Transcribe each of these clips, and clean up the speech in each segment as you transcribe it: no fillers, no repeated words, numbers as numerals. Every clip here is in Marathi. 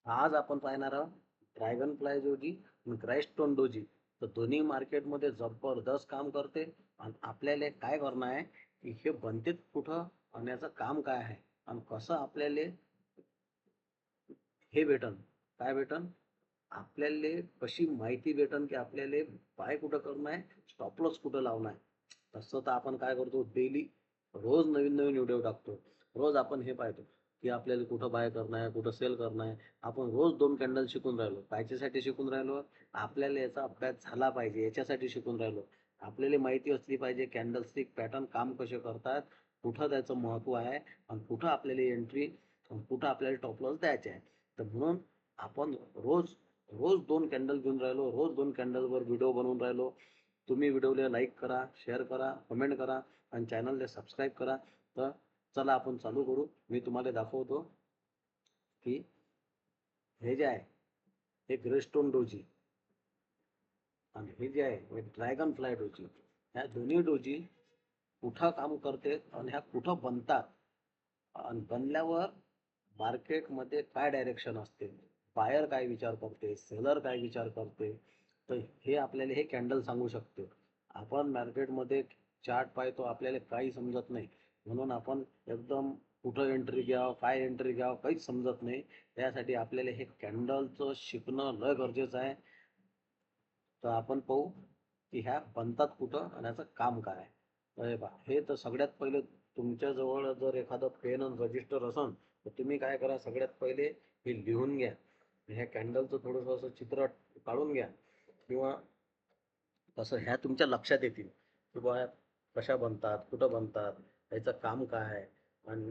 आज आपण पाहणार आहोत ड्रॅगन फ्लाय डोजी आणि क्राईस्टोन डोजी. तर दोन्ही मार्केटमध्ये जबरदस्त काम करते. आणि आपल्याला काय करणं आहे की हे बनते कुठं आणि याचं काम काय आहे आणि कसं आपल्याला हे भेटन, काय भेटन, आपल्याला कशी माहिती भेटन की आपल्याला बाय कुठं करणं आहे, स्टॉप लॉस कुठं लावणं आहे. तसं तर आपण काय करतो, डेली रोज नवीन नवीन व्हिडिओ टाकतो. रोज आपण हे पाहतो की आपल्याला कुठं बाय करणं आहे, कुठं सेल करणं आहे. आपण रोज 2 कॅन्डल शिकून राहिलो. कायच्यासाठी शिकून राहिलो? आपल्याला याचा अभ्यास झाला पाहिजे याच्यासाठी शिकून राहिलो. आपल्याला माहिती असली पाहिजे कॅन्डलस्टिक पॅटर्न काम कसे करतात, कुठं त्याचं महत्त्व आहे आणि कुठं आपल्याला एंट्री, कुठं आपल्याला स्टॉप लॉस द्यायचे आहे. तर म्हणून आपण रोज रोज 2 कॅन्डल घेऊन राहिलो, रोज 2 कॅन्डलवर व्हिडिओ बनवून राहिलो. तुम्ही व्हिडिओला लाईक करा, शेअर करा, कमेंट करा आणि चॅनलला सबस्क्राईब करा. तर चला आपण चालू करू. मी तुम्हाला दाखवतो की हे जे आहे हे ग्रेस्टोन डोजी आणि हे जे आहे हे ड्रॅगन फ्लाय डोजी. ह्या दोन्ही डोजी कुठं काम करते आणि ह्या कुठं बनतात आणि बनल्यावर मार्केटमध्ये काय डायरेक्शन असते, बायर काय विचार करते, सेलर काय विचार करते. तर हे आपल्याला हे कॅन्डल सांगू शकते. आपण मार्केटमध्ये चार्ट पाहतो, आपल्याला काही समजत नाही. म्हणून आपण एकदम कुठं एंट्री घ्यावं, काय एंट्री घ्यावं, काहीच समजत नाही. त्यासाठी आपल्याला हे कॅन्डलचं शिकणं लय गरजेचं आहे. तर आपण पाहू की ह्या बनतात कुठं आणि याचं काम काय आहे. अरे बा, हे तर सगळ्यात पहिले तुमच्याजवळ जर एखादं पेन आणि रजिस्टर असन तर तुम्ही काय करा, सगळ्यात पहिले हे लिहून घ्या. ह्या कॅन्डलचं थोडंसं असं चित्र काढून घ्या किंवा तसं ह्या तुमच्या लक्षात येतील की बा कशा बनतात, कुठं बनतात, याचं काम काय आहे आणि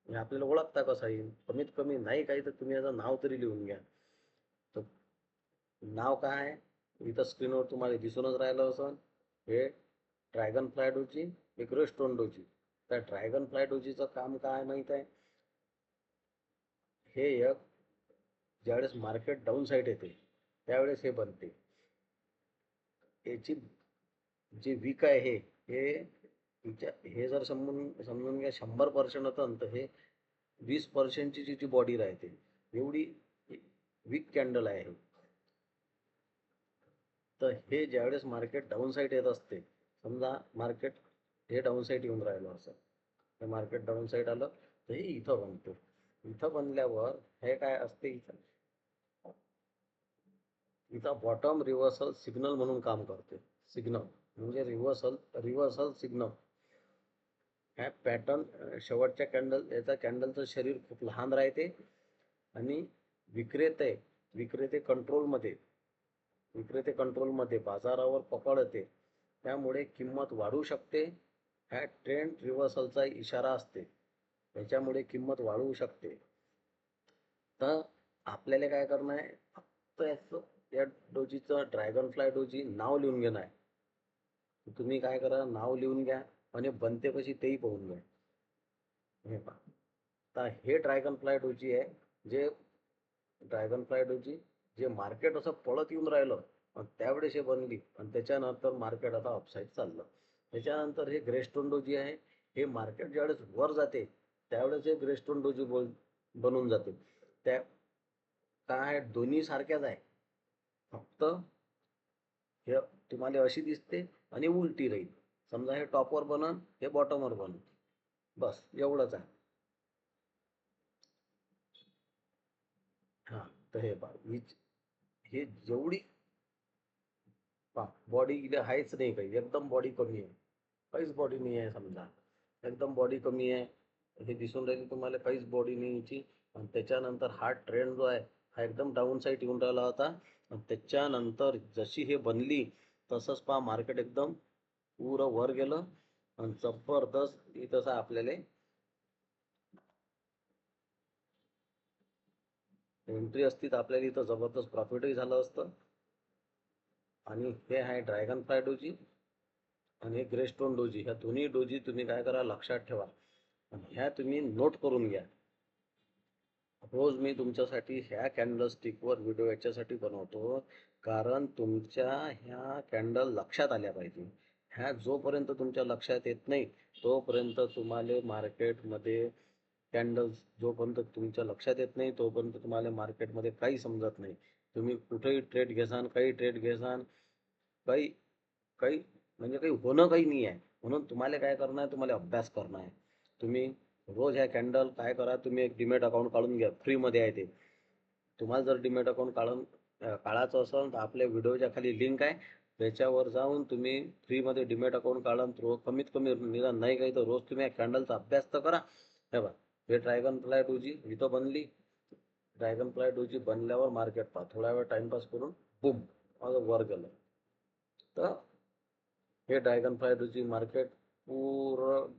हे आपल्याला ओळखता कसं येईल. कमीत कमी नाही काही तर तुम्ही याचं नाव तरी लिहून घ्या. तर नाव काय आहे इथं स्क्रीनवर तुम्हाला दिसूनच राहिलं असं, हे ड्रॅगन फ्लाय डोजी, हे ग्रेस्टोन डोजी. त्या ड्रॅगन फ्लाय डोजीचं काम काय माहीत आहे? हे एक ज्यावेळेस मार्केट डाऊन साईड येते त्यावेळेस हे बनते. याची जे वीक आहे हे हे जर समजून घ्या 100% होतं तर हे 20%ची जी बॉडी राहते एवढी वीक कॅन्डल आहे. तर हे ज्यावेळेस मार्केट डाऊन साईड येत असते, समजा मार्केट हे डाऊन साईड येऊन राहिलं असं, हे मार्केट डाऊन साईड आलं तर हे इथं बनतो. इथं बनल्यावर हे काय असते, इथं बॉटम रिव्हर्सल सिग्नल म्हणून काम करते. सिग्नल म्हणजे रिव्हर्सल सिग्नल. ह्या पॅटर्न शेवटच्या कॅन्डल याचा कॅन्डलचं शरीर खूप लहान राहते आणि विक्रेते विक्रेते कंट्रोलमध्ये बाजारावर पकड येते. त्यामुळे किंमत वाढू शकते. ह्या ट्रेंड रिव्हर्सलचा इशारा असते, त्याच्यामुळे किंमत वाढवू शकते. तर आपल्याला काय करणं आहे, फक्त याचं या डोजीचं ड्रॅगन फ्लाय डोजी नाव लिहून घेणं आहे. तुम्ही काय करा, नाव लिहून घ्या आणि बनते कशी तेही पाहून घ्या. हे पहा, तर हे ड्रॅगन फ्लाय डोजी आहे. जे ड्रॅगन फ्लाय डोजी जे मार्केट असं पळत येऊन राहिलं आणि त्यावेळेस हे बनली आणि त्याच्यानंतर मार्केट आता अपसाईड चाललं. त्याच्यानंतर हे ग्रेस्टोन डोजी आहे. हे मार्केट ज्यावेळेस वर जाते त्यावेळेस हे ग्रेस्टोन डोजी बनून जाते. त्या काय दोन्ही सारख्याच आहे, फक्त हे तुम्हाला अशी दिसते आणि उलटी राहील. समजा हे टॉपवर बनन, हे बॉटमवर बनन, बस एवढंच आहे. हा, तर हे पहा, हे जेवढी पहा बॉडी इथे आहेच नाही, काही एकदम बॉडी कमी आहे, काहीच बॉडी नाही आहे. समजा एकदम बॉडी कमी आहे, हे दिसून राहिली तुम्हाला, काहीच बॉडी नाही याची. आणि त्याच्यानंतर हा ट्रेंड जो आहे हा एकदम डाऊन साईड येऊन राहिला होता आणि त्याच्यानंतर जशी हे बनली तसंच पहा मार्केट एकदम पुरं वर गेलं आणि जबरदस्त इथं आपल्याला एंट्री असती तर आपल्याला इथं जबरदस्त प्रॉफिटही झालं असतं. आणि हे आहे ड्रॅगन फ्लाय डोजी आणि ग्रेस्टोन डोजी. ह्या दोन्ही डोजी तुम्ही काय करा, लक्षात ठेवा आणि ह्या तुम्ही नोट करून घ्या. रोज मी तुमच्यासाठी ह्या कॅन्डल स्टिकवर व्हिडिओ याच्यासाठी बनवतो कारण तुमच्या ह्या कॅन्डल लक्षात आल्या पाहिजे. ह्या जोपर्यंत तुमच्या लक्षात येत नाही तोपर्यंत तुम्हाला मार्केटमध्ये कॅन्डल्स जोपर्यंत तुमच्या लक्षात येत नाही तोपर्यंत तुम्हाला मार्केटमध्ये काही समजत नाही. तुम्ही कुठेही ट्रेड घेसान, काही ट्रेड घेसान, काही काही म्हणजे काही होणं काही नाही आहे. म्हणून तुम्हाला काय करणं आहे, तुम्हाला अभ्यास करणं आहे. तुम्ही रोज ह्या कॅन्डल काय करा, तुम्ही एक डीमॅट अकाउंट काढून घ्या, फ्रीमध्ये आहे ते. तुम्हाला जर डीमॅट अकाउंट काढायचं असेल तर आपल्या व्हिडिओच्या खाली लिंक आहे, त्याच्यावर जाऊन तुम्ही फ्रीमध्ये डीमॅट अकाउंट काढा. रोज कमीत कमी निदान नाही काही तर रोज तुम्ही या कॅन्डलचा अभ्यास तर करा. हे बघा, हे ड्रॅगन फ्लाय डोजी इथं बनली. ड्रॅगन फ्लाय डोजी बनल्यावर मार्केट पहा, थोडा वेळ टाइमपास करून बुम माझं वर गेलं. तर हे ड्रॅगन फ्लाय डोजी मार्केट पूर्ण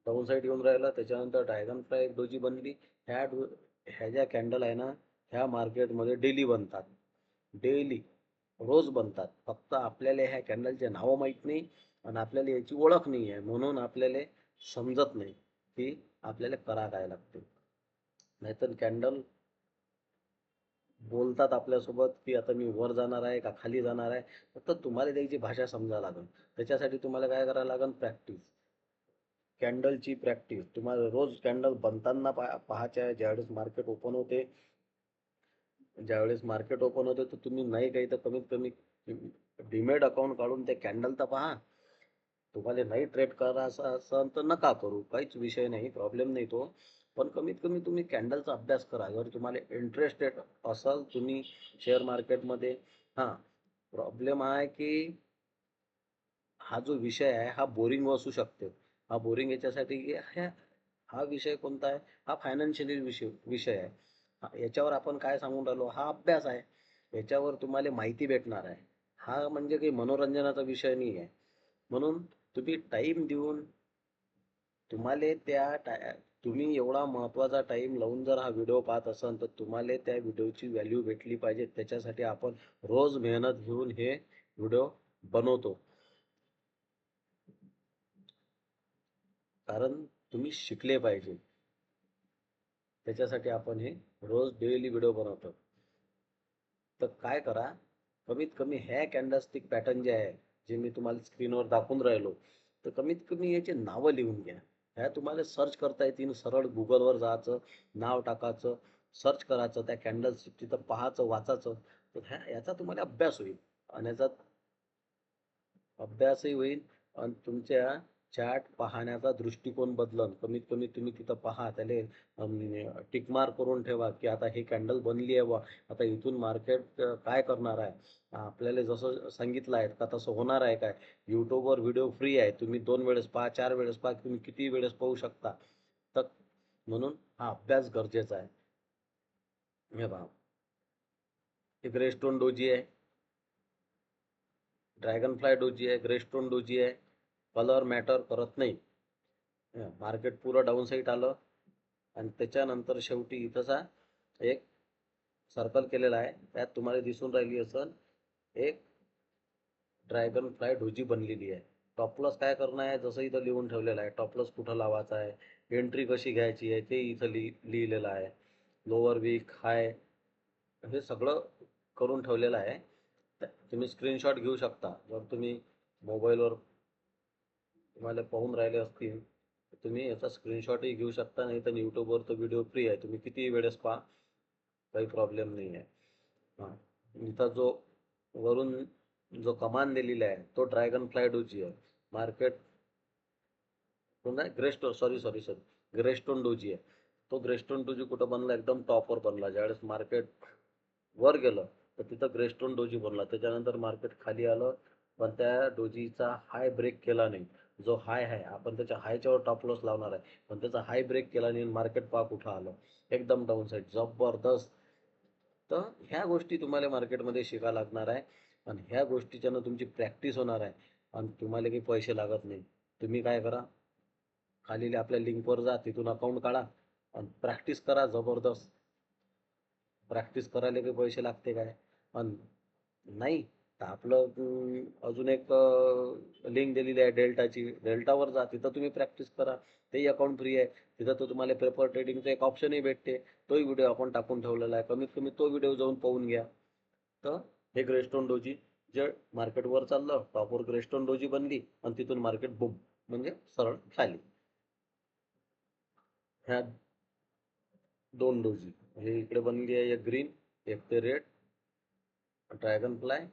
डाऊन साईड येऊन राहिला. त्याच्यानंतर ड्रॅगन फ्लाय डोजी बनली. ह्या ज्या कॅन्डल आहे ना, ह्या मार्केटमध्ये डेली बनतात, डेली रोज बनतात. फक्त आपल्याला ह्या कॅन्डलचे नावं माहीत नाही आणि आपल्याला याची ओळख नाही आहे, म्हणून आपल्याला समजत नाही की आपल्याला करा काय लागते. नाहीतर कॅन्डल बोलतात आपल्यासोबत की आता मी वर जाणार आहे का खाली जाणार आहे. फक्त तुम्हाला त्याची भाषा समजायला लागेल. त्याच्यासाठी तुम्हाला काय करायला लागेल, प्रॅक्टिस, कॅन्डलची प्रॅक्टिस. तुम्हाला रोज कॅन्डल बनताना पाहायचे आहे. ज्यावेळेस मार्केट ओपन होते तर तुम्ही नाही काही तर कमीत कमी डीमॅट अकाउंट काढून ते कॅन्डल तर पहा. तुम्हाला नाही ट्रेड करायचं असेल तर नका करू, काहीच विषय नाही, प्रॉब्लेम नाही तो. पण कमीत कमी तुम्ही कॅन्डलचा अभ्यास करा. जर तुम्हाला इंटरेस्टेड असाल तुम्ही शेअर मार्केटमध्ये. हां, प्रॉब्लेम आहे की हा जो विषय आहे हा बोरिंग असू शकते. हा बोरिंग याच्यासाठी की हा विषय कोणता आहे, हा फायनान्शियली विषय आहे. याच्यावर आपण काय सांगून राहिलो, हा अभ्यास आहे. याच्यावर तुम्हाला माहिती भेटणार आहे. हा म्हणजे काही मनोरंजनाचा विषय नाही आहे. म्हणून तुम्ही टाईम देऊन तुम्ही एवढा महत्त्वाचा टाईम लावून जर हा व्हिडिओ पाहत असाल तर तुम्हाला त्या व्हिडिओची व्हॅल्यू भेटली पाहिजे. त्याच्यासाठी आपण रोज मेहनत घेऊन हे व्हिडिओ बनवतो. कारण तुम्ही शिकले पाहिजे, त्याच्यासाठी आपण हे रोज डेली व्हिडिओ बनवतो. तर काय करा, कमीत कमी ह्या कॅन्डलस्टिक पॅटर्न जे आहे, जे मी तुम्हाला स्क्रीनवर दाखवून राहिलो, तर कमीत कमी याचे नावं लिहून घ्या. ह्या तुम्हाला सर्च करता येतील. सरळ गुगलवर जायचं, नाव टाकायचं, सर्च करायचं, त्या कॅन्डल्स तिथं पाहायचं, वाचायचं. तर याचा तुम्हाला अभ्यास होईल आणि याचा अभ्यासही होईल आणि तुमच्या चार्ट पाहण्याचा दृष्टिकोन बदलन. कमीत कमी तुम्ही तिथं पहा, त्याला टिक मार्क करून ठेवा की आता हे कॅन्डल बनली आहे बा, आता इथून मार्केट काय करणार आहे. आपल्याला जसं सांगितलं आहे का तसं होणार आहे काय. यूट्यूबवर व्हिडिओ फ्री आहे, तुम्ही 2 वेळेस पहा, 4 वेळेस पहा, तुम्ही किती वेळेस पाहू शकता. तर म्हणून हा अभ्यास गरजेचा आहे. हे पहा, हे ग्रेस्टोन डोजी आहे, ड्रॅगन फ्लाय डोजी आहे, ग्रेस्टोन डोजी आहे. कलर मॅटर करत नाही. मार्केट पुरं डाऊन साईड आलं आणि त्याच्यानंतर शेवटी इथंचा एक सर्कल केलेला आहे, त्यात तुम्हाला दिसून राहिली असेल एक ड्रॅगन फ्लाय डोजी बनलेली आहे. टॉपलॉस काय करणं आहे, जसं इथं लिहून ठेवलेलं आहे, टॉपलॉस कुठं लावायचा आहे, एंट्री कशी घ्यायची आहे ते इथं लिहिलेलं आहे. लोअर वीक हाय हे सगळं करून ठेवलेलं आहे. तुम्ही स्क्रीनशॉट घेऊ शकता. जर तुम्ही मोबाईलवर तुम्हाला पाहून राहिले असतील तर तुम्ही याचा स्क्रीनशॉटही घेऊ शकता. नाही तर यूट्यूबवर तो व्हिडिओ फ्री आहे, तुम्ही कितीही वेळेस पहा, काही प्रॉब्लेम नाही आहे. हां, इथं वरून जो कमान दिलेला आहे तो ड्रॅगन फ्लाय डोजी आहे. मार्केट पुन्हा ग्रेस्टोन डोजी आहे. तो ग्रेस्टोन डोजी कुठं बनला, एकदम टॉपवर बनला. ज्यावेळेस मार्केट वर गेलं तर तिथं ग्रेस्टोन डोजी बनला. त्याच्यानंतर मार्केट खाली आलं, पण त्या डोजीचा हाय ब्रेक केला नाही. जो हाय आहे आपण त्याच्या हायच्यावर टॉप लॉस लावणार आहे, पण त्याचा हाय ब्रेक केला नाही. मार्केट पहा कुठं आलं, एकदम डाऊन साईड जबरदस्त. तर ह्या गोष्टी तुम्हाला मार्केटमध्ये शिकायला लागणार आहे आणि ह्या गोष्टीच्यानं तुमची प्रॅक्टिस होणार आहे आणि तुम्हाला काही पैसे लागत नाही. तुम्ही काय करा, खाली आपल्या लिंकवर जा, तिथून अकाउंट काढा आणि प्रॅक्टिस करा जबरदस्त. प्रॅक्टिस करायला काही पैसे लागते काय, आणि नाही तर आपलं अजून एक लिंक दिलेली आहे डेल्टाची, डेल्टावर जा, तिथं तुम्ही प्रॅक्टिस करा. तेही अकाउंट फ्री आहे. तिथं तर तुम्हाला पेपर ट्रेडिंगचा एक ऑप्शनही भेटते, तोही व्हिडिओ आपण टाकून ठेवलेला आहे. कमीत कमी तो व्हिडिओ जाऊन पाहून घ्या. तर हे ग्रेस्टोन डोजी जे मार्केटवर चाललं, टॉपवर ग्रेस्टोन डोजी बनली आणि तिथून मार्केट बुम म्हणजे सरळ खाली. ह्या दोन डोजी हे इकडे बनली आहे, एक ग्रीन एक ते रेड ड्रॅगन फ्लाय.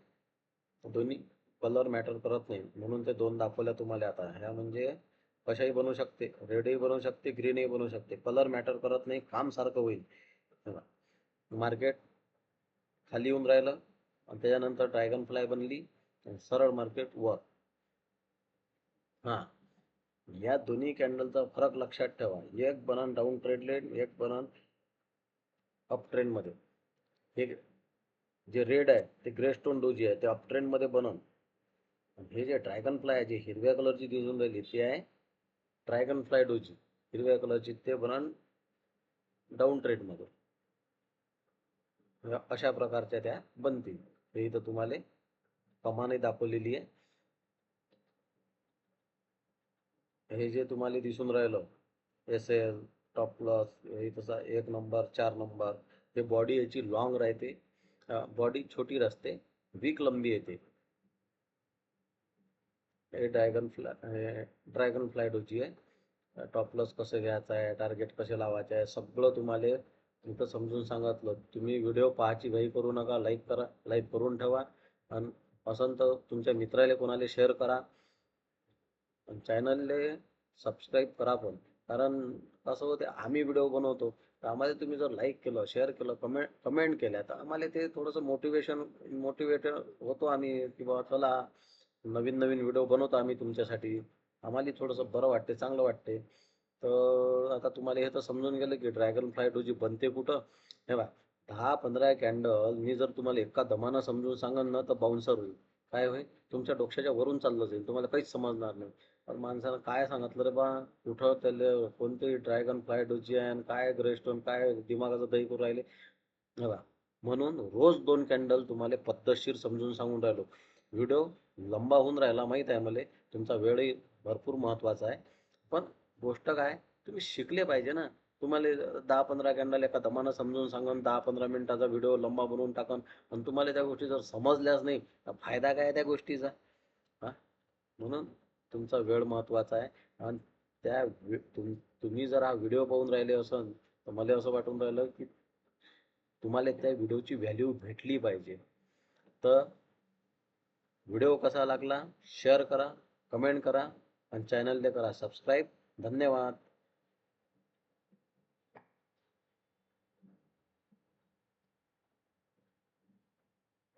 दोन्ही कलर मॅटर करत नाही म्हणून ते दोन दाखवल्या तुम्हाला. आता ह्या म्हणजे कशाही बनवू शकते, रेडही बनवू शकते, ग्रीनही बनवू शकते, कलर मॅटर करत नाही, काम सारखं होईल. मार्केट खाली येऊन राहिलं आणि त्याच्यानंतर ड्रॅगन फ्लाय बनली सरळ मार्केट वर. हा, या दोन्ही कॅन्डलचा फरक लक्षात ठेवा. एक बनन डाऊन ट्रेंड लाईन, एक बनन अप ट्रेंड मध्ये. हे जे रेड आहे ते ग्रे स्टोन डोजी आहे, ते अप ट्रेंड मध्ये बनन. हे जे ड्रॅगन फ्लाय आहे, जे हिरव्या कलरची दिसून राहिली ती आहे ड्रॅगन फ्लाय डोजी हिरव्या कलरची, ते बनन डाऊन ट्रेंड मध्ये. अशा प्रकारच्या त्या बनतील. हे इथं तुम्हाला कमाने दाखवलेली आहे. हे जे तुम्हाला दिसून राहिलं SL टॉप प्लस हे तसा 1 नंबर 4 नंबर, हे बॉडी याची लॉंग राहते, बॉडी छोटी रचते, वीक लंबी येते. हे ड्रॅगन फ्लाय डोजी आहे. टॉप प्लस कसं घ्यायचं आहे, टार्गेट कसे लावायचे आहे, सगळं तुम्हाला इथं समजून सांगितलं. तुम्ही व्हिडिओ पाहायची घाई करू नका, लाईक करा, लाईक करून ठेवा आणि असं तर तुमच्या मित्राला कोणाला शेअर करा. चॅनलले सबस्क्राईब करा पण, कारण कसं होते आम्ही व्हिडिओ बनवतो तर आम्हाला तुम्ही जर लाईक केलं, शेअर केलं, कमेंट केल्या तर आम्हाला ते थोडंसं मोटिवेटेड होतो आम्ही, किंवा चला नवीन नवीन व्हिडिओ बनवतो आम्ही तुमच्यासाठी, आम्हाला थोडंसं बरं वाटते, चांगलं वाटते. तर आता तुम्हाला हे तर समजून गेलं की ड्रॅगन फ्लाय डोजी बनते कुठं. हे बा 10-15 कॅन्डल मी जर तुम्हाला एका दमानं समजून सांगन ना तर बाउन्सर होईल. काय होईल, तुमच्या डोक्याच्या वरून चाललं जाईल, तुम्हाला काहीच समजणार नाही. पण माणसानं काय सांगितलं रे बा, कुठं त्याला कोणती ड्रॅगन फ्लाय डोजी आहे आणि काय ग्रेस्टोन, काय दिमागाचं दही करून राहिले. हे बा, म्हणून रोज 2 कॅन्डल तुम्हाला पद्धतशीर समजून सांगून राहिलो. व्हिडिओ लंबा होऊन राहिला माहीत आहे मला, तुमचा वेळही भरपूर महत्त्वाचा आहे. पण गोष्ट काय, तुम्ही शिकले पाहिजे ना. तुम्हाला 10-15 कॅन्डल एका दमानं समजून सांगून 10-15 मिनिटाचा व्हिडिओ लंबा बनवून टाकन आणि तुम्हाला त्या गोष्टी जर समजल्याच नाही तर फायदा काय त्या गोष्टीचा. हा, म्हणून तुमचा वेळ महत्त्वाचा आहे. आणि तुम्ही जर हा व्हिडिओ पाहून राहिले असन तर मला असं वाटून राहिलं की तुम्हाला त्या व्हिडिओची व्हॅल्यू भेटली पाहिजे. तर व्हिडिओ कसा लागला शेअर करा, कमेंट करा आणि चॅनलला करा सबस्क्राईब. धन्यवाद.